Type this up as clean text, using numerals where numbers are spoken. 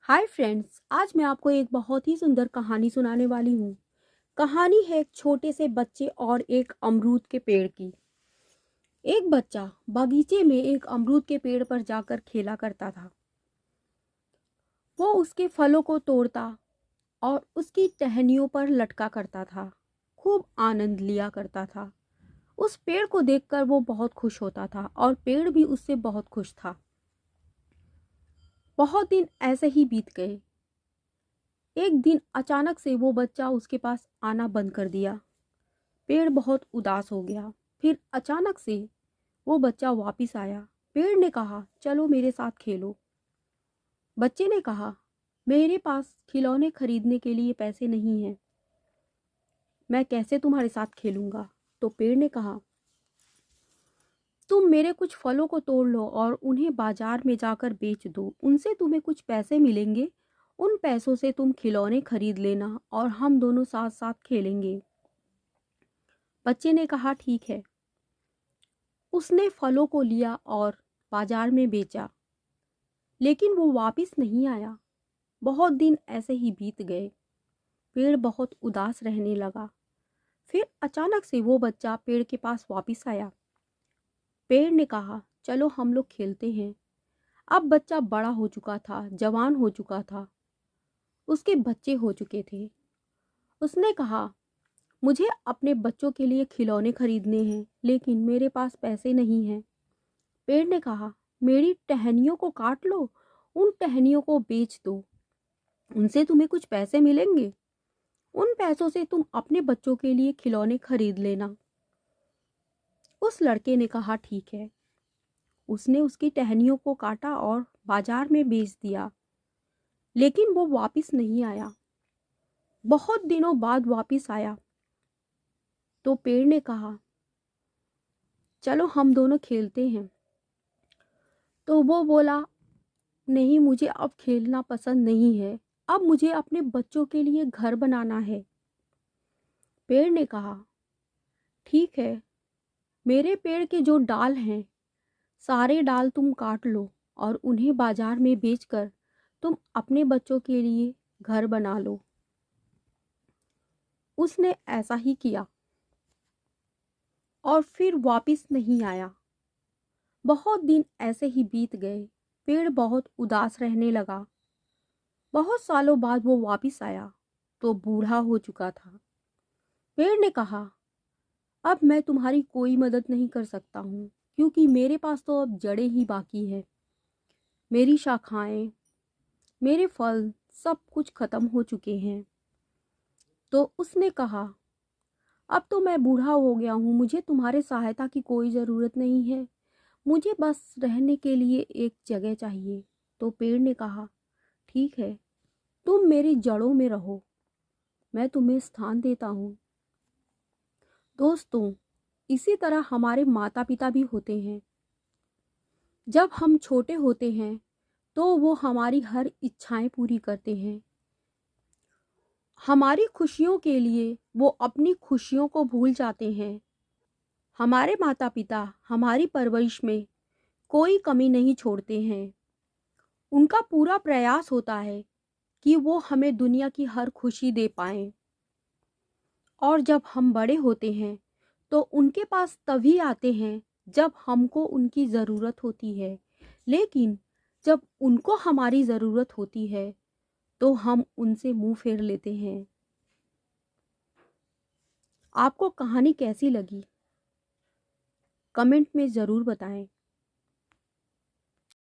Hi friends, आज मैं आपको एक बहुत ही सुंदर कहानी सुनाने वाली हूँ। कहानी है एक छोटे से बच्चे और एक अमरूद के पेड़ की। एक बच्चा बगीचे में एक अमरूद के पेड़ पर जाकर खेला करता था। वो उसके फलों को तोड़ता और उसकी टहनियों पर लटका करता था। खूब आनंद लिया करता था। उस पेड़ को देखकर वो बहुत खुश होता था और पेड़ भी उससे बहुत खुश था। बहुत दिन ऐसे ही बीत गए। एक दिन अचानक से वो बच्चा उसके पास आना बंद कर दिया। पेड़ बहुत उदास हो गया। फिर अचानक से वो बच्चा वापस आया। पेड़ ने कहा, चलो मेरे साथ खेलो। बच्चे ने कहा, मेरे पास खिलौने खरीदने के लिए पैसे नहीं हैं, मैं कैसे तुम्हारे साथ खेलूंगा। तो पेड़ ने कहा, तुम मेरे कुछ फलों को तोड़ लो और उन्हें बाजार में जाकर बेच दो, उनसे तुम्हें कुछ पैसे मिलेंगे। उन पैसों से तुम खिलौने खरीद लेना और हम दोनों साथ साथ खेलेंगे। बच्चे ने कहा, ठीक है। उसने फलों को लिया और बाजार में बेचा, लेकिन वो वापस नहीं आया। बहुत दिन ऐसे ही बीत गए। पेड़ बहुत उदास रहने लगा। फिर अचानक से वो बच्चा पेड़ के पास वापस आया। पेड़ ने कहा, चलो हम लोग खेलते हैं। अब बच्चा बड़ा हो चुका था, जवान हो चुका था, उसके बच्चे हो चुके थे। उसने कहा, मुझे अपने बच्चों के लिए खिलौने खरीदने हैं, लेकिन मेरे पास पैसे नहीं हैं। पेड़ ने कहा, मेरी टहनियों को काट लो, उन टहनियों को बेच दो, उनसे तुम्हें कुछ पैसे मिलेंगे। उन पैसों से तुम अपने बच्चों के लिए खिलौने खरीद लेना। उस लड़के ने कहा, ठीक है। उसने उसकी टहनियों को काटा और बाजार में बेच दिया, लेकिन वो वापस नहीं आया। बहुत दिनों बाद वापस आया तो पेड़ ने कहा, चलो हम दोनों खेलते हैं। तो वो बोला, नहीं, मुझे अब खेलना पसंद नहीं है, अब मुझे अपने बच्चों के लिए घर बनाना है। पेड़ ने कहा, ठीक है, मेरे पेड़ के जो डाल हैं, सारे डाल तुम काट लो और उन्हें बाजार में बेचकर तुम अपने बच्चों के लिए घर बना लो। उसने ऐसा ही किया और फिर वापस नहीं आया। बहुत दिन ऐसे ही बीत गए। पेड़ बहुत उदास रहने लगा। बहुत सालों बाद वो वापस आया तो बूढ़ा हो चुका था। पेड़ ने कहा, अब मैं तुम्हारी कोई मदद नहीं कर सकता हूँ, क्योंकि मेरे पास तो अब जड़ें ही बाकी है। मेरी शाखाएं, मेरे फल, सब कुछ खत्म हो चुके हैं। तो उसने कहा, अब तो मैं बूढ़ा हो गया हूँ, मुझे तुम्हारे सहायता की कोई ज़रूरत नहीं है, मुझे बस रहने के लिए एक जगह चाहिए। तो पेड़ ने कहा, ठीक है, तुम मेरी जड़ों में रहो, मैं तुम्हें स्थान देता हूँ। दोस्तों, इसी तरह हमारे माता पिता भी होते हैं। जब हम छोटे होते हैं तो वो हमारी हर इच्छाएं पूरी करते हैं। हमारी खुशियों के लिए वो अपनी खुशियों को भूल जाते हैं। हमारे माता पिता हमारी परवरिश में कोई कमी नहीं छोड़ते हैं। उनका पूरा प्रयास होता है कि वो हमें दुनिया की हर खुशी दे पाएं। और जब हम बड़े होते हैं तो उनके पास तभी आते हैं जब हमको उनकी ज़रूरत होती है। लेकिन जब उनको हमारी ज़रूरत होती है तो हम उनसे मुंह फेर लेते हैं। आपको कहानी कैसी लगी? कमेंट में ज़रूर बताएं।